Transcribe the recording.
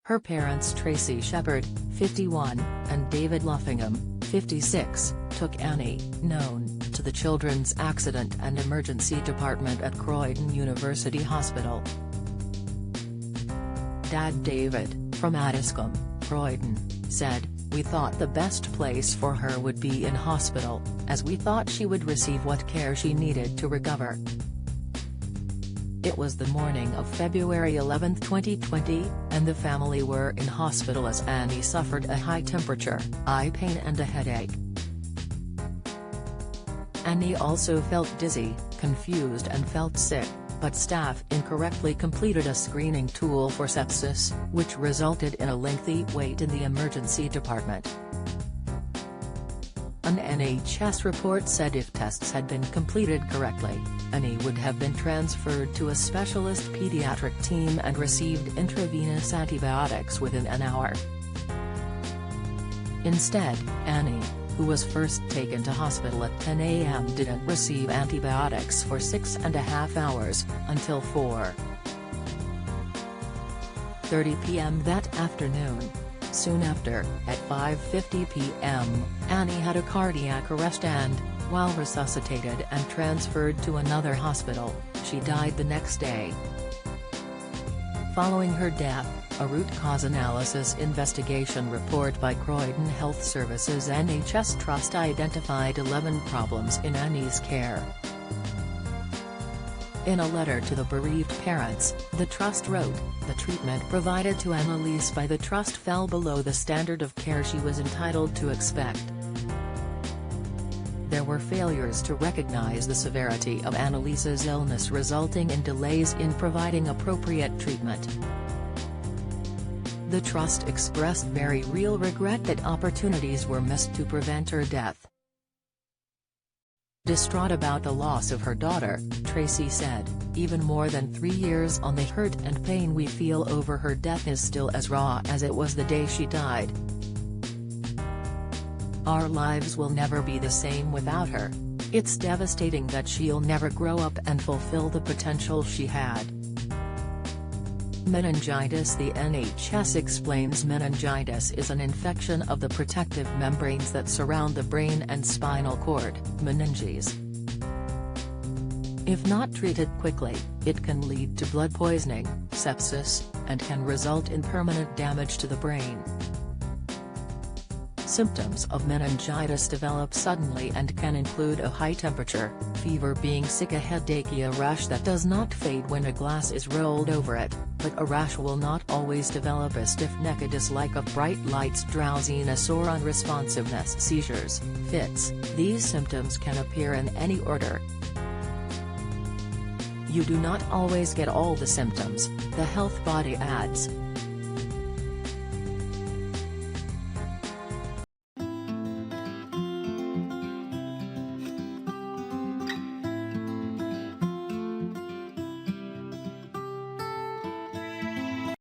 Her parents Tracy Shepard, 51, and David Luffingham, 56, took Annie, known to the Children's Accident and Emergency Department at Croydon University Hospital. Dad David, from Addiscombe, Croydon, said, "We thought the best place for her would be in hospital, as we thought she would receive what care she needed to recover." It was the morning of February 11, 2020, and the family were in hospital as Annie suffered a high temperature, eye pain and a headache. Annie also felt dizzy, confused and felt sick, but staff incorrectly completed a screening tool for sepsis, which resulted in a lengthy wait in the emergency department. An NHS report said if tests had been completed correctly, Annie would have been transferred to a specialist pediatric team and received intravenous antibiotics within an hour. Instead, Annie, who was first taken to hospital at 10 a.m. didn't receive antibiotics for 6.5 hours, until 4:30 p.m. that afternoon. Soon after, at 5:50 p.m., Annie had a cardiac arrest and, while resuscitated and transferred to another hospital, she died the next day. Following her death, a root cause analysis investigation report by Croydon Health Services NHS Trust identified 11 problems in Annie's care. In a letter to the bereaved parents, the Trust wrote, "The treatment provided to Annalise by the Trust fell below the standard of care she was entitled to expect. There were failures to recognize the severity of Annalise's illness, resulting in delays in providing appropriate treatment. The Trust expressed very real regret that opportunities were missed to prevent her death." Distraught about the loss of her daughter, Tracy said, "Even more than 3 years on, the hurt and pain we feel over her death is still as raw as it was the day she died. Our lives will never be the same without her. It's devastating that she'll never grow up and fulfill the potential she had." Meningitis. The NHS explains meningitis is an infection of the protective membranes that surround the brain and spinal cord, meninges. If not treated quickly, it can lead to blood poisoning, sepsis, and can result in permanent damage to the brain. Symptoms of meningitis develop suddenly and can include a high temperature, fever, being sick, a headache, a rash that does not fade when a glass is rolled over it, but a rash will not always develop, a stiff neck, a dislike of bright lights, drowsiness or unresponsiveness, seizures, fits. These symptoms can appear in any order. You do not always get all the symptoms, the health body adds,